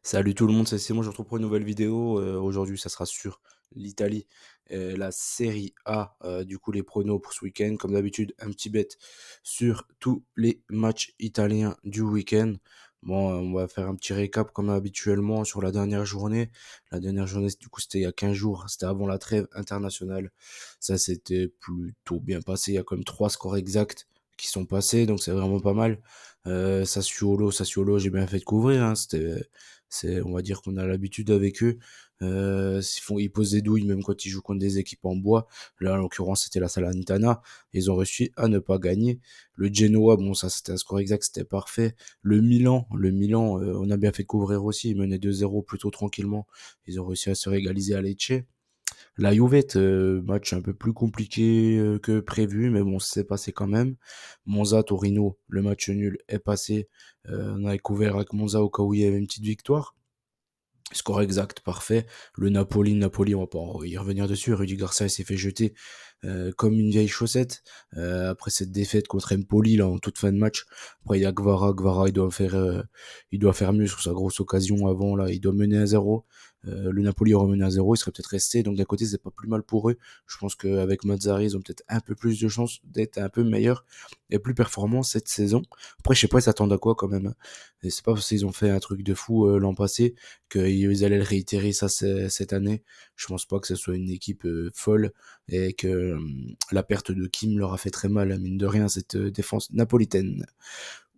Salut tout le monde, c'est Simon, je vous retrouve pour une nouvelle vidéo. Aujourd'hui, ça sera sur l'Italie, la Serie A. Du coup, les pronos pour ce week-end. Comme d'habitude, un petit bet sur tous les matchs italiens du week-end. Bon, on va faire un petit récap comme habituellement sur la dernière journée. La dernière journée, du coup, c'était il y a 15 jours. C'était avant la trêve internationale. Ça s'était plutôt bien passé. Il y a quand même 3 scores exacts qui sont passés, donc c'est vraiment pas mal. Sassuolo, j'ai bien fait de couvrir, hein. On va dire qu'on a l'habitude avec eux. Ils posent des douilles même quand ils jouent contre des équipes en bois. Là, en l'occurrence, c'était la Salernitana. Ils ont réussi à ne pas gagner. Le Genoa, bon, ça, c'était un score exact, c'était parfait. Le Milan, on a bien fait couvrir aussi. Ils menaient 2-0 plutôt tranquillement. Ils ont réussi à se régaliser à Lecce. La Juventus, match un peu plus compliqué que prévu, mais bon, c'est passé quand même. Monza, Torino, le match nul est passé. On avait couvert avec Monza au cas où il y avait une petite victoire. Score exact, parfait. Le Napoli, on va pas y revenir dessus. Rudy Garcia s'est fait jeter comme une vieille chaussette après cette défaite contre Empoli là en toute fin de match. Après il y a Gvara, il doit faire mieux sur sa grosse occasion avant là. Il doit mener à 0. Le Napoli aurait mené à 0, il serait peut-être resté. Donc d'un côté c'est pas plus mal pour eux. Je pense qu'avec Mazzarri ils ont peut-être un peu plus de chances d'être un peu meilleurs et plus performants cette saison. Après je sais pas ils s'attendent à quoi quand même, hein. Et c'est pas parce qu'ils ont fait un truc de fou l'an passé qu'ils allaient le réitérer ça cette année. Je pense pas que ce soit une équipe folle et que la perte de Kim leur a fait très mal, mine de rien, cette défense napolitaine.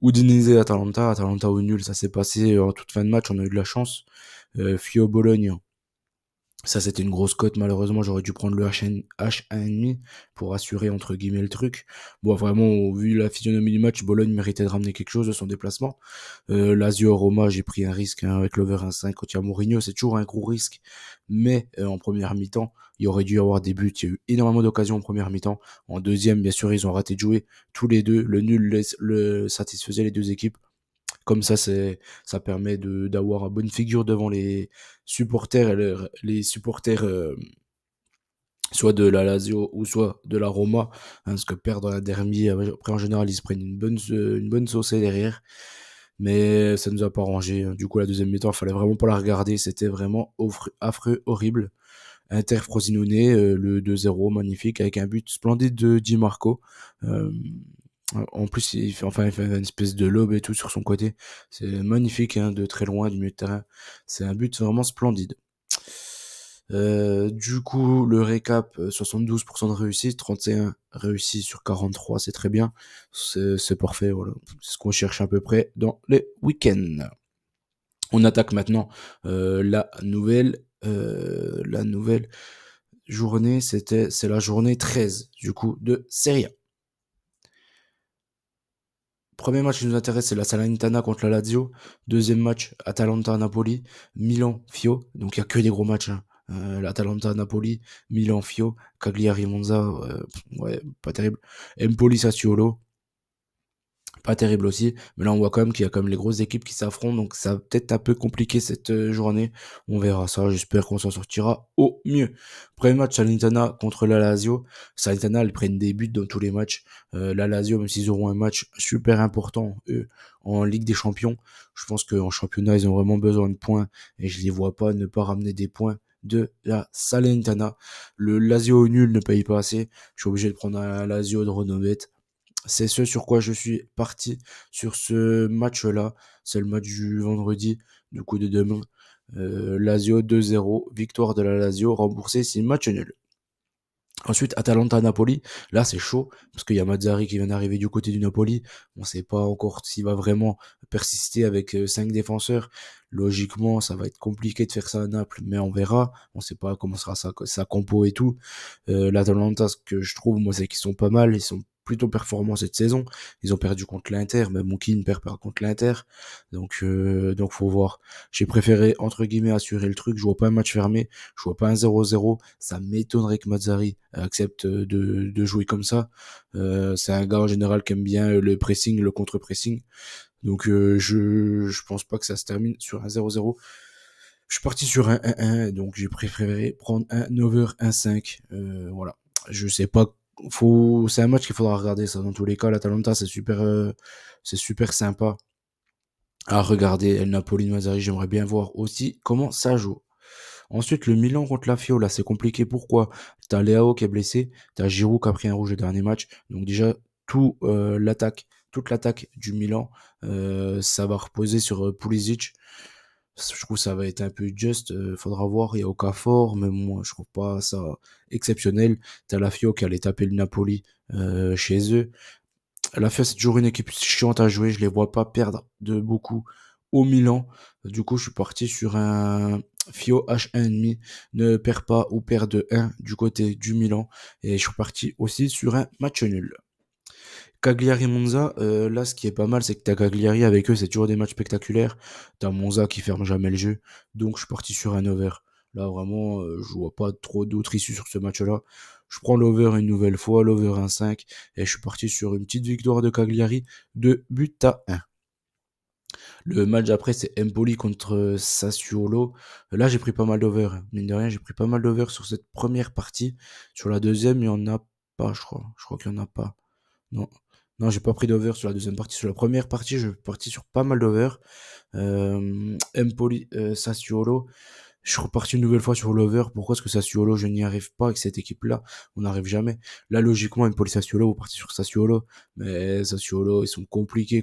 Udinese-Atalanta au nul, ça s'est passé en toute fin de match, on a eu de la chance. Fio-Bologne, ça, c'était une grosse cote. Malheureusement, j'aurais dû prendre le H1,5 pour assurer, entre guillemets, le truc. Bon, vraiment, vu la physionomie du match, Bologne méritait de ramener quelque chose de son déplacement. Lazio-Roma, j'ai pris un risque hein, avec l'over 1,5 quand il y a Mourinho. C'est toujours un gros risque. Mais en première mi-temps, il aurait dû y avoir des buts. Il y a eu énormément d'occasions en première mi-temps. En deuxième, bien sûr, ils ont raté de jouer. Tous les deux, le nul le satisfaisait les deux équipes. Comme ça permet d'avoir une bonne figure devant les supporters, les supporters soit de la Lazio ou soit de la Roma, hein, parce que perdre un derby, après en général ils se prennent une bonne saucée derrière, mais ça nous a pas arrangé, hein. Du coup la deuxième mi-temps, il fallait vraiment pas la regarder, c'était vraiment affreux, horrible. Inter Frosinone, le 2-0 magnifique avec un but splendide de Di Marco. Euh, En plus, il fait une espèce de lob et tout sur son côté. C'est magnifique, hein, de très loin, du milieu de terrain. C'est un but vraiment splendide. Du coup, le récap, 72% de réussite, 31 réussi sur 43, c'est très bien. C'est parfait, voilà. C'est ce qu'on cherche à peu près dans les week-ends. On attaque maintenant la nouvelle journée, c'est la journée 13, du coup, de Serie A. Premier match qui nous intéresse, c'est la Salernitana contre la Lazio. Deuxième match, Atalanta-Napoli, Milan-Fio. Donc il n'y a que des gros matchs, hein. L'Atalanta-Napoli, Milan-Fio, Cagliari-Monza, ouais, pas terrible. Empoli-Sassuolo, pas terrible aussi. Mais là, on voit quand même qu'il y a quand même les grosses équipes qui s'affrontent. Donc ça va peut-être un peu compliquer cette journée. On verra ça. J'espère qu'on s'en sortira au mieux. Premier match, Salernitana contre la Lazio. Salernitana, ils prennent des buts dans tous les matchs. La Lazio, même s'ils auront un match super important, eux, en Ligue des Champions, je pense qu'en championnat, ils ont vraiment besoin de points. Et je les vois pas ne pas ramener des points de la Salernitana. Le Lazio au nul ne paye pas assez. Je suis obligé de prendre un Lazio de Renovet. C'est ce sur quoi je suis parti sur ce match-là. C'est le match du vendredi, du coup de demain. Lazio 2-0, victoire de la Lazio, remboursé 6 matchs nuls. Ensuite, Atalanta-Napoli, là c'est chaud, parce qu'il y a Mazzari qui vient d'arriver du côté du Napoli. On ne sait pas encore s'il va vraiment persister avec 5 défenseurs. Logiquement, ça va être compliqué de faire ça à Naples, mais on verra. On ne sait pas comment sera sa compo et tout. L'Atalanta, ce que je trouve, moi, c'est qu'ils sont pas mal, ils sont plutôt performants cette saison. Ils ont perdu contre l'Inter, mais Moukin perd pas contre l'Inter. Donc faut voir. J'ai préféré, entre guillemets, assurer le truc. Je vois pas un match fermé, je vois pas un 0-0. Ça m'étonnerait que Mazzari accepte de jouer comme ça. C'est un gars en général qui aime bien le pressing, le contre-pressing. Donc je pense pas que ça se termine sur un 0-0. Je suis parti sur un 1-1, donc j'ai préféré prendre un over 1-5. Voilà. Je sais pas. C'est un match qu'il faudra regarder ça dans tous les cas. L'Atalanta, c'est super sympa à regarder. El Napoli de Mazzarri, j'aimerais bien voir aussi comment ça joue. Ensuite, le Milan contre la Fio, là, c'est compliqué. Pourquoi? T'as Leao qui est blessé, t'as Giroud qui a pris un rouge le dernier match. Donc déjà, toute l'attaque du Milan, ça va reposer sur Pulisic. Je trouve que ça va être un peu juste. Faudra voir. Il y a Okafor, mais moi, je trouve pas ça exceptionnel. T'as la Fio qui allait taper le Napoli chez eux. La Fiat, c'est toujours une équipe chiante à jouer. Je les vois pas perdre de beaucoup au Milan. Du coup, je suis parti sur un Fio H1,5. Ne perd pas ou perd de 1 du côté du Milan. Et je suis parti aussi sur un match nul. Cagliari Monza, là, ce qui est pas mal, c'est que t'as Cagliari avec eux, c'est toujours des matchs spectaculaires. T'as Monza qui ferme jamais le jeu. Donc, je suis parti sur un over. Là, vraiment, je vois pas trop d'autres issues sur ce match-là. Je prends l'over une nouvelle fois, l'over 1,5, et je suis parti sur une petite victoire de Cagliari, 2 buts à 1. Le match d'après, c'est Empoli contre Sassuolo. Là, j'ai pris pas mal d'over. Mine de rien, j'ai pris pas mal d'over sur cette première partie. Sur la deuxième, il y en a pas, je crois. Je crois qu'il y en a pas. Non. Non, j'ai pas pris d'over sur la deuxième partie. Sur la première partie, je suis parti sur pas mal d'over. Empoli, Sassuolo. Je suis reparti une nouvelle fois sur l'over. Pourquoi est-ce que Sassuolo, je n'y arrive pas avec cette équipe-là? On n'arrive jamais. Là, logiquement, Empoli Sassuolo, vous partez sur Sassuolo. Mais Sassuolo, ils sont compliqués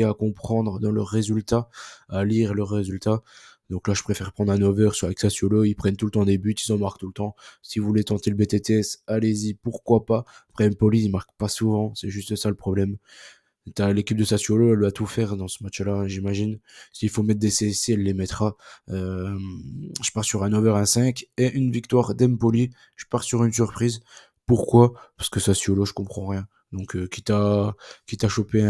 à comprendre dans leurs résultats, à lire leurs résultats. Donc là, je préfère prendre un over sur avec Sassuolo. Ils prennent tout le temps des buts, ils en marquent tout le temps. Si vous voulez tenter le BTTS, allez-y, pourquoi pas. Après, Empoli, ils marquent pas souvent. C'est juste ça le problème. T'as l'équipe de Sassuolo, elle va tout faire dans ce match-là, j'imagine. S'il faut mettre des CSC, elle les mettra. Je pars sur un over 1,5 et une victoire d'Empoli. Je pars sur une surprise. Pourquoi? Parce que Sassuolo, je comprends rien. Donc, quitte à choper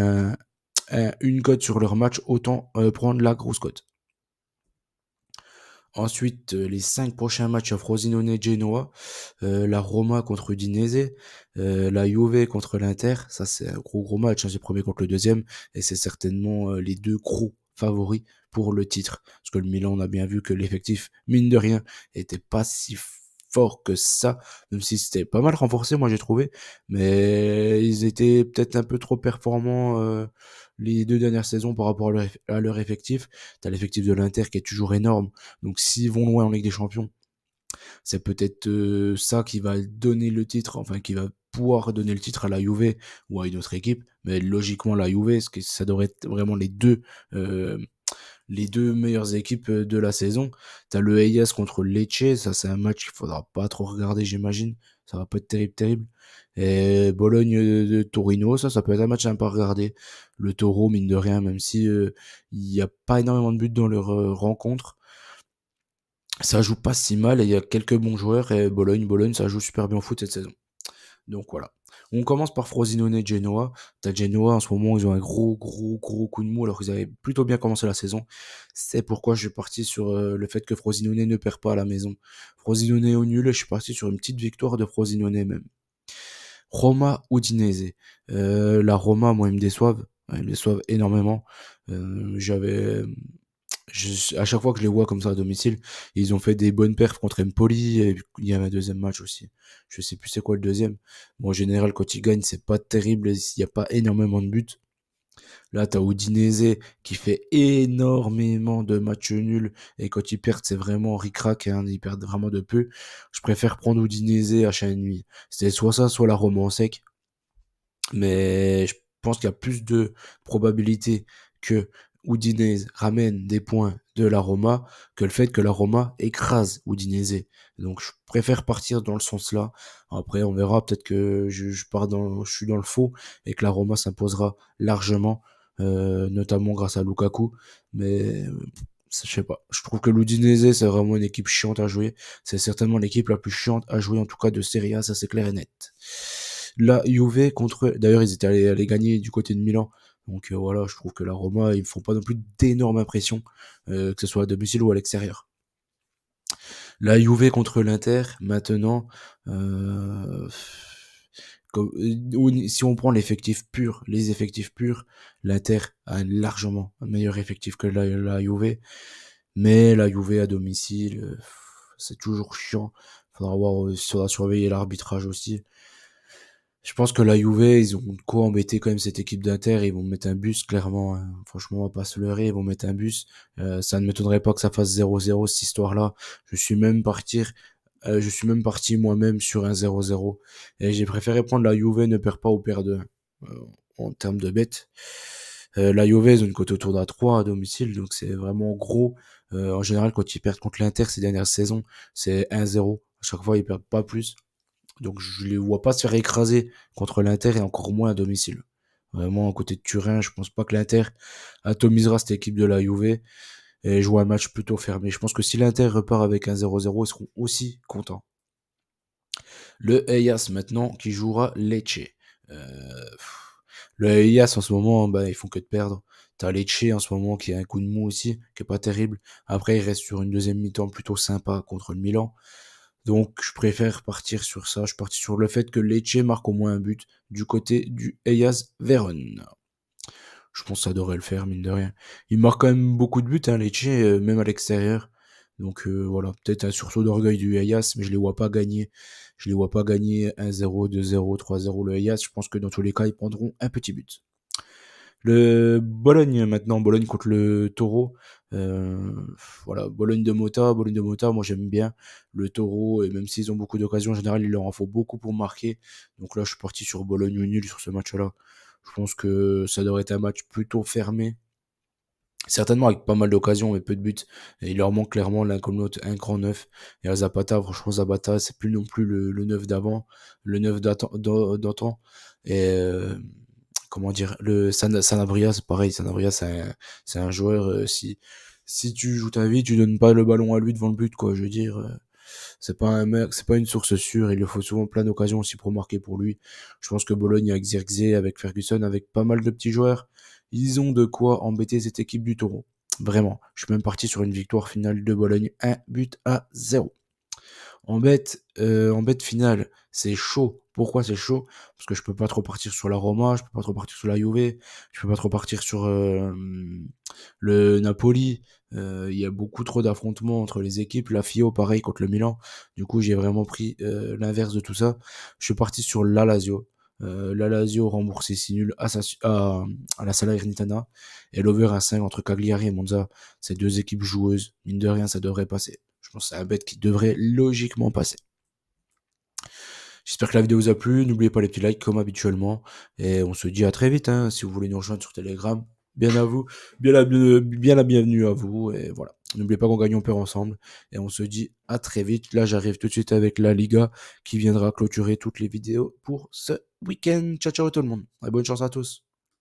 une cote sur leur match, autant prendre la grosse cote. Ensuite, les 5 prochains matchs à Frosinone-Genoa, la Roma contre Udinese, la Juve contre l'Inter. Ça, c'est un gros match, hein, c'est le premier contre le deuxième, et c'est certainement les deux gros favoris pour le titre. Parce que le Milan, on a bien vu que l'effectif, mine de rien, était pas si fort que ça, même si c'était pas mal renforcé, moi j'ai trouvé, mais ils étaient peut-être un peu trop performants les 2 dernières saisons par rapport à leur effectif. T'as l'effectif de l'Inter qui est toujours énorme, donc s'ils vont loin en Ligue des Champions, c'est peut-être ça qui va donner le titre, enfin qui va pouvoir donner le titre à la Juve ou à une autre équipe. Mais logiquement la Juve, parce que ça devrait être vraiment euh, les deux meilleures équipes de la saison. T'as le Hellas contre le Lecce, ça c'est un match qu'il faudra pas trop regarder, j'imagine. Ça va pas être terrible. Et Bologne de Torino, ça peut être un match sympa à regarder. Le Toro, mine de rien, même si il y a pas énormément de buts dans leur rencontre, ça joue pas si mal et il y a quelques bons joueurs et Bologne, ça joue super bien au foot cette saison. Donc voilà. On commence par Frosinone et Genoa. T'as Genoa en ce moment, ils ont un gros coup de mou alors qu'ils avaient plutôt bien commencé la saison. C'est pourquoi je suis parti sur le fait que Frosinone ne perd pas à la maison. Frosinone au nul et je suis parti sur une petite victoire de Frosinone même. Roma Udinese. La Roma, moi, ils me déçoivent. Ouais, ils me déçoivent énormément. J'avais à chaque fois que je les vois comme ça à domicile, ils ont fait des bonnes perfs contre Empoli et il y a un deuxième match aussi. Je sais plus c'est quoi le deuxième. Bon, en général, quand ils gagnent, c'est pas terrible, il n'y a pas énormément de buts. Là, t'as Udinese qui fait énormément de matchs nuls et quand ils perdent, c'est vraiment ric-rac, hein, ils perdent vraiment de peu. Je préfère prendre Udinese à chaque nuit. C'est soit ça, soit la Roma en sec. Mais je pense qu'il y a plus de probabilité que Udinese ramène des points de la Roma que le fait que la Roma écrase Udinese. Donc je préfère partir dans le sens là. Après on verra, peut-être que je suis dans le faux et que la Roma s'imposera largement, notamment grâce à Lukaku. Mais je sais pas. Je trouve que l'Udinese c'est vraiment une équipe chiante à jouer. C'est certainement l'équipe la plus chiante à jouer en tout cas de Serie A, ça c'est clair et net. La Juve contre, d'ailleurs ils étaient allés gagner du côté de Milan. Donc voilà, je trouve que la Roma, ils font pas non plus d'énormes impressions, que ce soit à domicile ou à l'extérieur. La Juve contre l'Inter, maintenant, euh, si on prend les effectifs purs, l'Inter a largement un meilleur effectif que la Juve. Mais la Juve à domicile, c'est toujours chiant. Faudra surveiller l'arbitrage aussi. Je pense que la Juve, ils ont de quoi embêter quand même cette équipe d'Inter. Ils vont mettre un bus, clairement, hein. Franchement, on va pas se leurrer. Ils vont mettre un bus. Ça ne m'étonnerait pas que ça fasse 0-0 cette histoire-là. Je suis même parti, je suis même parti moi-même sur un 0-0. Et j'ai préféré prendre la Juve ne perd pas ou perd 2 en termes de bêtes. La Juve, ils ont une cote autour d'A3 à domicile, donc c'est vraiment gros. En général, quand ils perdent contre l'Inter ces dernières saisons, c'est 1-0. À chaque fois, ils perdent pas plus. Donc je les vois pas se faire écraser contre l'Inter et encore moins à domicile. Vraiment, à côté de Turin, je pense pas que l'Inter atomisera cette équipe de la Juve et joue un match plutôt fermé. Je pense que si l'Inter repart avec un 0-0, ils seront aussi contents. Le Eyas maintenant qui jouera Lecce. Euh, le Eyas en ce moment, bah, ils font que de perdre. T'as Lecce en ce moment qui a un coup de mou aussi, qui est pas terrible. Après, il reste sur une deuxième mi-temps plutôt sympa contre le Milan. Donc, je préfère partir sur ça. Je partis sur le fait que Lecce marque au moins un but du côté du Eyas Vérone. Je pense que ça devrait le faire, mine de rien. Il marque quand même beaucoup de buts, hein, Lecce, même à l'extérieur. Donc voilà, peut-être un sursaut d'orgueil du Eyas, mais je les vois pas gagner. Je les vois pas gagner 1-0, 2-0, 3-0 le Eyas. Je pense que dans tous les cas, ils prendront un petit but. Le Bologne maintenant, Bologne contre le Taureau. Euh, voilà, Bologne de Mota, moi j'aime bien le Taureau, et même s'ils ont beaucoup d'occasions, en général, il leur en faut beaucoup pour marquer. Donc là, je suis parti sur Bologne ou nul sur ce match-là. Je pense que ça devrait être un match plutôt fermé. Certainement avec pas mal d'occasions mais peu de buts. Et il leur manque clairement l'un comme l'autre un grand neuf. Et à Zapata, franchement Zapata, c'est plus non plus le neuf d'avant, le neuf d'antan. Et comment dire, le Sanabria, c'est pareil, Sanabria c'est un joueur, si tu joues ta vie, tu donnes pas le ballon à lui devant le but, quoi. Je veux dire, c'est pas un mec, c'est pas une source sûre. Il lui faut souvent plein d'occasions aussi pour marquer pour lui. Je pense que Bologne avec Zirkzee, avec Ferguson, avec pas mal de petits joueurs, ils ont de quoi embêter cette équipe du Taureau. Vraiment. Je suis même parti sur une victoire finale de Bologne, 1-0. En bête finale, c'est chaud. Pourquoi c'est chaud? Parce que je peux pas trop partir sur la Roma, je peux pas trop partir sur la Juve, je peux pas trop partir sur le Napoli. Il y a beaucoup trop d'affrontements entre les équipes. La Fio, pareil, contre le Milan. Du coup, j'ai vraiment pris l'inverse de tout ça. Je suis parti sur la Lazio. La Lazio remboursé si nul à la Salernitana. Et l'over à 5 entre Cagliari et Monza. Ces deux équipes joueuses. Mine de rien, ça devrait passer. Je pense que c'est un bet qui devrait logiquement passer. J'espère que la vidéo vous a plu. N'oubliez pas les petits likes comme habituellement. Et on se dit à très vite, hein, si vous voulez nous rejoindre sur Telegram. Bien à vous, bien la bienvenue à vous. Et voilà. N'oubliez pas qu'on gagne, on perd ensemble. Et on se dit à très vite. Là, j'arrive tout de suite avec la Liga qui viendra clôturer toutes les vidéos pour ce week-end. Ciao, ciao tout le monde. Et bonne chance à tous.